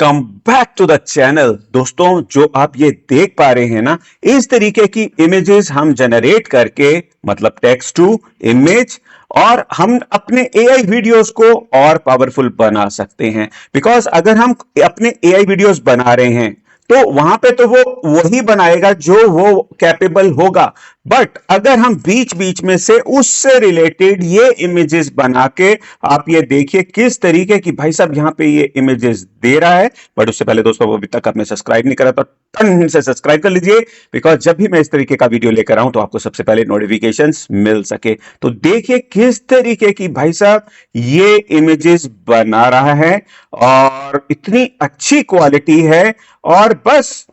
Welcome back to the channel. दोस्तों, जो आप ये देख पा रहे हैं ना, इस तरीके की इमेजेस हम जनरेट करके, मतलब टेक्स्ट टू इमेज, और हम अपने एआई वीडियोस को और पावरफुल बना सकते हैं। बिकॉज अगर हम अपने एआई वीडियोस बना रहे हैं तो वहां पे तो वो वही बनाएगा जो वो कैपेबल होगा, बट अगर हम बीच बीच में से उससे रिलेटेड ये इमेजेस बना के, आप ये देखिए किस तरीके की भाई साहब यहां पे ये इमेजेस दे रहा है। बट उससे पहले दोस्तों, अभी तक आपने सब्सक्राइब नहीं करा तो टन से सब्सक्राइब कर लीजिए, बिकॉज जब भी मैं इस तरीके का वीडियो लेकर आऊं तो आपको सबसे पहले नोटिफिकेशंस मिल सके। तो देखिए किस तरीके की भाई साहब ये इमेजेस बना रहा है, और इतनी अच्छी क्वालिटी है। और बस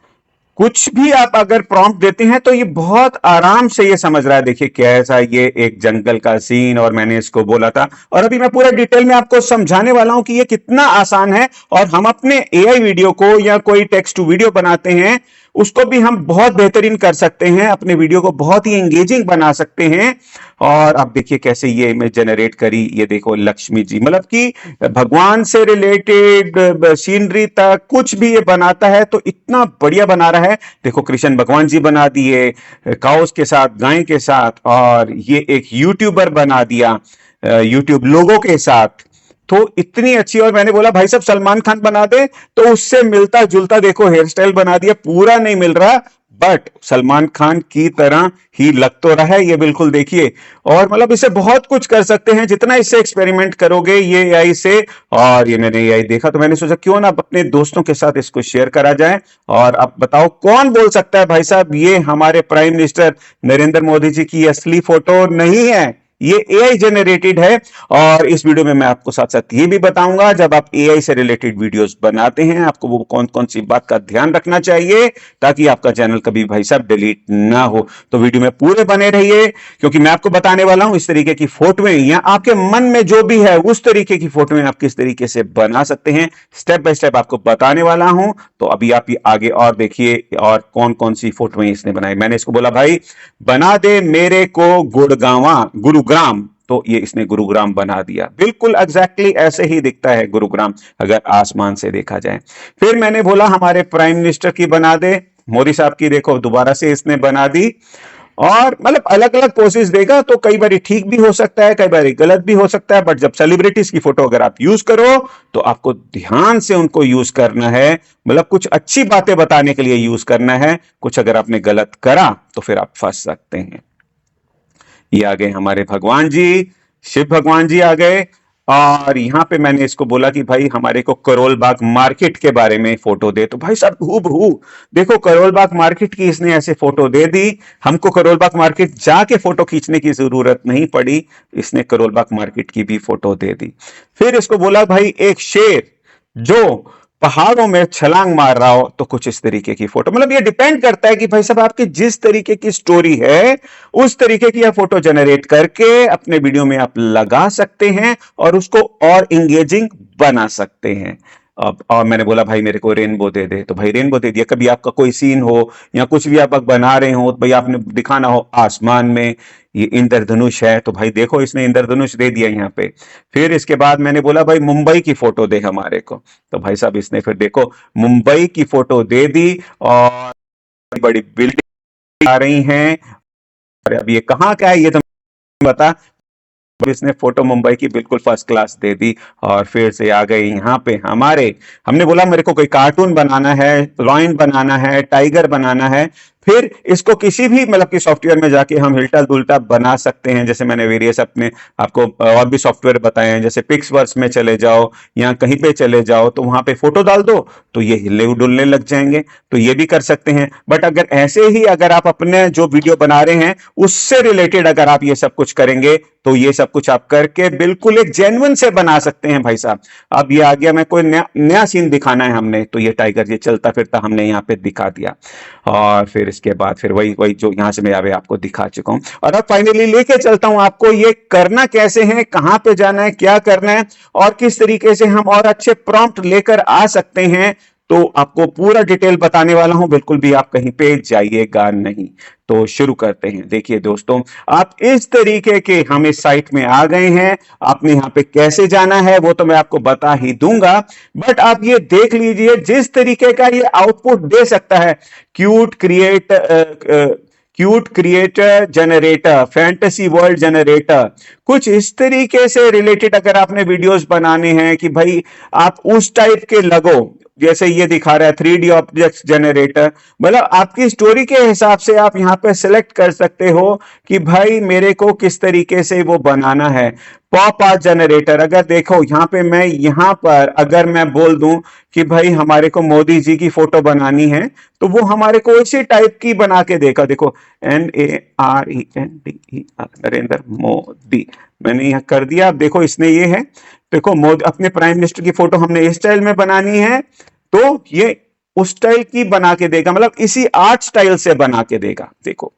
कुछ भी आप अगर प्रॉम्प्ट देते हैं तो ये बहुत आराम से ये समझ रहा है। देखिए कैसा ये एक जंगल का सीन, और मैंने इसको बोला था, और अभी मैं पूरा डिटेल में आपको समझाने वाला हूं कि ये कितना आसान है। और हम अपने एआई वीडियो को या कोई टेक्स्ट टू वीडियो बनाते हैं उसको भी हम बहुत बेहतरीन कर सकते हैं, अपने वीडियो को बहुत ही एंगेजिंग बना सकते हैं। और आप देखिए कैसे ये इमेज जनरेट करी। ये देखो लक्ष्मी जी, मतलब कि भगवान से रिलेटेड सीनरी तक कुछ भी ये बनाता है तो इतना बढ़िया बना रहा है। देखो कृष्ण भगवान जी बना दिए काउस के साथ, गाय के साथ, और ये एक यूट्यूबर बना दिया यूट्यूब लोगों के साथ। तो इतनी अच्छी। और मैंने बोला भाई साहब सलमान खान बना दे, तो उससे मिलता जुलता देखो हेयर स्टाइल बना दिया। पूरा नहीं मिल रहा, बट सलमान खान की तरह ही लग तो रहा है ये, बिल्कुल देखिए। और मतलब इससे बहुत कुछ कर सकते हैं जितना इससे एक्सपेरिमेंट करोगे ये एआई से। और ये मैंने एआई देखा तो मैंने सोचा क्यों ना अपने दोस्तों के साथ इसको शेयर करा जाए। और अब बताओ कौन बोल सकता है भाई साहब ये हमारे प्राइम मिनिस्टर नरेंद्र मोदी जी की असली फोटो नहीं है, ये एआई जनरेटेड है। और इस वीडियो में मैं आपको साथ साथ ये भी बताऊंगा, जब आप एआई से रिलेटेड वीडियोस बनाते हैं आपको वो कौन कौन सी बात का ध्यान रखना चाहिए ताकि आपका चैनल कभी भाई साहब डिलीट ना हो। तो वीडियो में पूरे बने रहिए, क्योंकि मैं आपको बताने वाला हूं इस तरीके की फोटोएं, या आपके मन में जो भी है उस तरीके की फोटोएं आप किस तरीके से बना सकते हैं, स्टेप बाय स्टेप आपको बताने वाला हूं। तो अभी आप ये आगे और देखिए और कौन कौन सी फोटोएं इसने बनाई। मैंने इसको बोला भाई बना दे मेरे को गुरुग्राम, तो ये इसने गुरुग्राम बना दिया। बिल्कुल एग्जैक्टली ऐसे ही दिखता है गुरुग्राम अगर आसमान से देखा जाए। फिर मैंने बोला हमारे प्राइम मिनिस्टर की बना दे, मोदी साहब की, देखो दोबारा से इसने बना दी। और मतलब अलग अलग पोसेस देगा, तो कई बार ठीक भी हो सकता है, कई बार गलत भी हो सकता है। बट जब सेलिब्रिटीज की फोटो अगर आप यूज करो तो आपको ध्यान से उनको यूज करना है, मतलब कुछ अच्छी बातें बताने के लिए यूज करना है। कुछ अगर आपने गलत करा तो फिर आप फंस सकते हैं। ये आ गए हमारे भगवान जी, शिव भगवान जी आ गए। और यहां पे मैंने इसको बोला कि भाई हमारे को करोल बाग मार्केट के बारे में फोटो दे, तो भाई साहब हूबहू देखो करोल बाग मार्केट की इसने ऐसे फोटो दे दी। हमको करोल बाग मार्केट जाके फोटो खींचने की जरूरत नहीं पड़ी, इसने करोल बाग मार्केट की भी फोटो दे दी। फिर इसको बोला भाई एक शेर जो पहाड़ों में छलांग मार रहा हो, तो कुछ इस तरीके की फोटो। मतलब ये डिपेंड करता है कि भाई साहब आपकी जिस तरीके की स्टोरी है उस तरीके की आप फोटो जनरेट करके अपने वीडियो में आप लगा सकते हैं और उसको और इंगेजिंग बना सकते हैं। अब और मैंने बोला भाई मेरे को रेनबो दे दे, तो भाई रेनबो दे दिया। कभी आपका कोई सीन हो या कुछ भी आप बना रहे हो तो भाई आपने दिखाना हो आसमान में ये इंद्रधनुष है, तो भाई देखो इसने इंद्रधनुष दे दिया यहाँ पे। फिर इसके बाद मैंने बोला भाई मुंबई की फोटो दे हमारे को, तो भाई साहब इसने फिर देखो मुंबई की फोटो दे दी। और बड़ी बिल्डिंग आ रही हैं। अरे अब ये कहाँ का है ये तो बता। इसने फोटो मुंबई की बिल्कुल फर्स्ट क्लास दे दी। और फिर से आ गए यहाँ पे हमारे, हमने बोला मेरे को कोई कार्टून बनाना है, लॉयन बनाना है, टाइगर बनाना है। फिर इसको किसी भी मतलब कि सॉफ्टवेयर में जाके हम हिल्टा दुल्टा बना सकते हैं। जैसे मैंने वेरियस अपने आपको और भी सॉफ्टवेयर बताए हैं, जैसे पिक्सवर्क्स में चले जाओ या कहीं पे चले जाओ तो वहां पे फोटो डाल दो तो ये हिले डुलने लग जाएंगे, तो ये भी कर सकते हैं। बट अगर ऐसे ही अगर आप अपने जो वीडियो बना रहे हैं उससे रिलेटेड अगर आप ये सब कुछ करेंगे तो ये सब कुछ आप करके बिल्कुल एक जेन्युइन से बना सकते हैं भाई साहब। अब ये आ गया, मैं कोई नया सीन दिखाना है हमने, तो ये टाइगर ये चलता फिरता हमने यहाँ पे दिखा दिया। और फिर इसके बाद फिर वही वही जो यहां से मैं आपको दिखा चुका हूं। और अब फाइनली लेके चलता हूं आपको ये करना कैसे है, कहां पे जाना है, क्या करना है और किस तरीके से हम और अच्छे प्रॉम्प्ट लेकर आ सकते हैं। तो आपको पूरा डिटेल बताने वाला हूं, बिल्कुल भी आप कहीं पे जाइएगा नहीं। तो शुरू करते हैं। देखिए दोस्तों, आप इस तरीके के हम इस साइट में आ गए हैं। आपने यहाँ पे कैसे जाना है वो तो मैं आपको बता ही दूंगा, बट आप ये देख लीजिए जिस तरीके का ये आउटपुट दे सकता है। Cute creator generator, fantasy world generator, कुछ इस तरीके से रिलेटेड अगर आपने वीडियोस बनाने हैं कि भाई आप उस टाइप के लगो, जैसे ये दिखा रहा है 3D ऑब्जेक्ट जनरेटर, मतलब आपकी स्टोरी के हिसाब से आप यहां पे सिलेक्ट कर सकते हो कि भाई मेरे को किस तरीके से वो बनाना है। पॉप आर्ट जनरेटर, अगर देखो यहां पे मैं यहां पर अगर मैं बोल दूं कि भाई हमारे को मोदी जी की फोटो बनानी है, तो वो हमारे को इसी टाइप की बना के देगा। देखो NARENDER, नरेंद्र मोदी, मैंने यहां कर दिया। अब देखो इसने ये है, देखो मोदी अपने प्राइम मिनिस्टर की फोटो हमने इस स्टाइल में बनानी है, तो ये उस स्टाइल की बना के देगा, मतलब इसी आर्ट स्टाइल से बना के देगा। देखो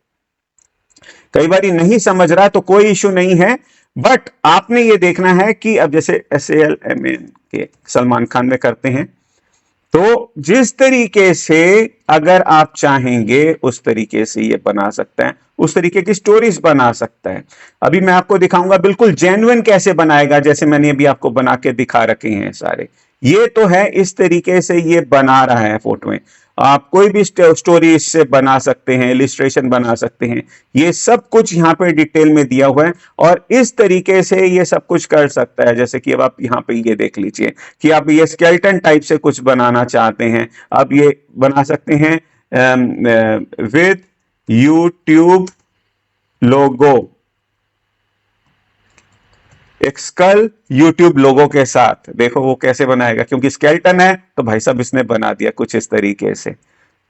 कई बार नहीं समझ रहा तो कोई इशू नहीं है, बट आपने ये देखना है कि अब जैसे SALMAN के सलमान खान में करते हैं, तो जिस तरीके से अगर आप चाहेंगे उस तरीके से ये बना सकते हैं, उस तरीके की स्टोरीज बना सकता है। अभी मैं आपको दिखाऊंगा बिल्कुल जेन्युइन कैसे बनाएगा, जैसे मैंने अभी आपको बना के दिखा रखे हैं सारे। ये तो है इस तरीके से ये बना रहा है फोटोएं। आप कोई भी स्टोरी इससे बना सकते हैं, इलिस्ट्रेशन बना सकते हैं, ये सब कुछ यहाँ पे डिटेल में दिया हुआ है और इस तरीके से ये सब कुछ कर सकता है। जैसे कि अब आप यहाँ पे ये देख लीजिए कि आप ये स्केलेटन टाइप से कुछ बनाना चाहते हैं, आप ये बना सकते हैं विद यूट्यूब लोगो, एक स्कल यूट्यूब लोगो के साथ। देखो वो कैसे बनाएगा, क्योंकि स्केलेटन है तो भाई साहब इसने बना दिया कुछ इस तरीके से।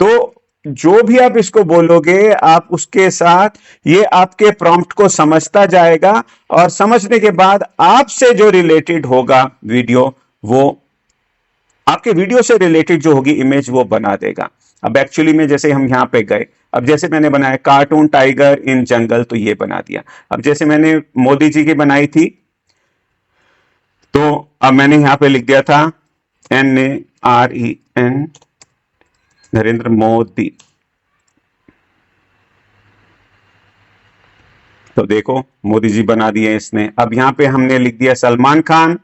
तो जो भी आप इसको बोलोगे आप उसके साथ ये आपके प्रॉम्प्ट को समझता जाएगा और समझने के बाद आपसे जो रिलेटेड होगा वीडियो, वो आपके वीडियो से रिलेटेड जो होगी इमेज वो बना देगा। अब एक्चुअली में जैसे हम यहां पे गए, अब जैसे मैंने बनाया कार्टून टाइगर इन जंगल, तो ये बना दिया। अब जैसे मैंने मोदी जी की बनाई थी, तो अब मैंने यहां पे लिख दिया था NAREN, नरेंद्र मोदी। तो देखो मोदी जी बना दिए इसने। अब यहां पे हमने लिख दिया सलमान खान,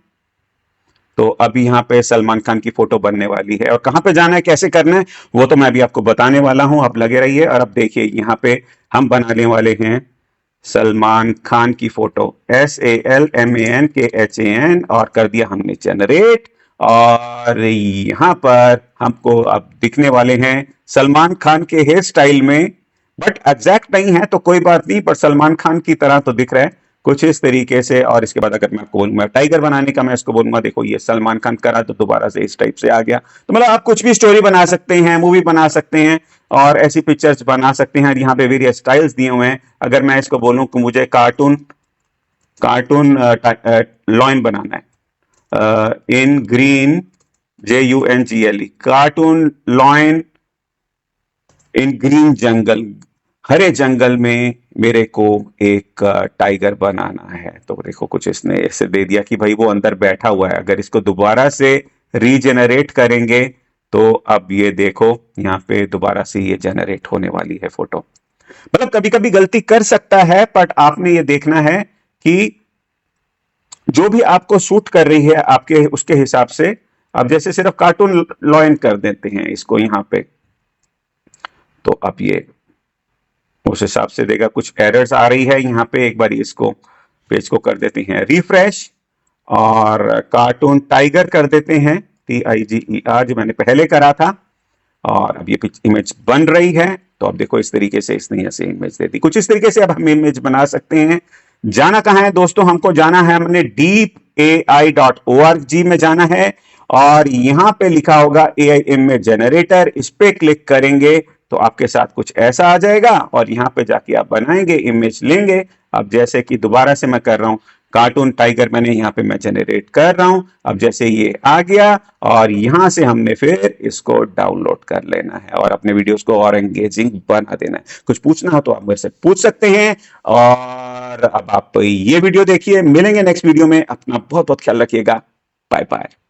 तो अभी यहां पे सलमान खान की फोटो बनने वाली है। और कहां पे जाना है, कैसे करना है, वो तो मैं अभी आपको बताने वाला हूं, आप लगे रहिए। और अब देखिए यहां पे हम बनाने वाले हैं सलमान खान की फोटो, SALMANKHAN, और कर दिया हमने जनरेट। और यहां पर हमको अब दिखने वाले हैं सलमान खान के हेयर स्टाइल में, बट एग्जैक्ट नहीं है तो कोई बात नहीं, पर सलमान खान की तरह तो दिख रहा है कुछ इस तरीके से। और इसके बाद अगर मैं आपको बोलूंगा टाइगर बनाने का, मैं इसको बोलूंगा देखो ये सलमान खान करा तो दोबारा से इस टाइप से आ गया। तो मतलब आप कुछ भी स्टोरी बना सकते हैं, मूवी बना सकते हैं और ऐसी पिक्चर्स बना सकते हैं। यहाँ पे वेरियस स्टाइल्स दिए हुए हैं। अगर मैं इसको बोलूं कि मुझे कार्टून लॉइन बनाना है in green, JUNGLE, cartoon lion in green jungle, हरे जंगल में मेरे को एक टाइगर बनाना है, तो देखो कुछ इसने ऐसे दे दिया कि भाई वो अंदर बैठा हुआ है। अगर इसको दोबारा से रीजेनरेट करेंगे तो अब ये देखो यहाँ पे दोबारा से ये जनरेट होने वाली है फोटो। मतलब कभी कभी गलती कर सकता है, बट आपने ये देखना है कि जो भी आपको सूट कर रही है आपके उसके हिसाब से। अब जैसे सिर्फ कार्टून लॉइन कर देते हैं इसको यहां पे, तो अब ये उस हिसाब से देगा। कुछ एरर्स आ रही है यहाँ पे, एक बार इसको पेज को कर देते हैं रिफ्रेश और कार्टून टाइगर कर देते हैं TIGER, जो मैंने पहले करा था। और अब ये इमेज बन रही है, तो अब देखो इस तरीके से इसने ऐसे इमेज दे दी। कुछ इस तरीके से अब हम इमेज बना सकते हैं। जाना कहां है दोस्तों, हमको जाना है, हमने deepAI.org में जाना है और यहां पे लिखा होगा AI इमेज जनरेटर, इस पे क्लिक करेंगे तो आपके साथ कुछ ऐसा आ जाएगा और यहां पे जाके आप बनाएंगे, इमेज लेंगे। अब जैसे कि दोबारा से मैं कर रहा हूं, कार्टून टाइगर मैंने यहाँ पे मैं जनरेट कर रहा हूं। अब जैसे ये आ गया और यहां से हमने फिर इसको डाउनलोड कर लेना है और अपने वीडियोस को और एंगेजिंग बना देना है। कुछ पूछना हो तो आप मेरे से पूछ सकते हैं। और अब आप ये वीडियो देखिए, मिलेंगे नेक्स्ट वीडियो में। अपना बहुत बहुत ख्याल रखिएगा। Bye bye.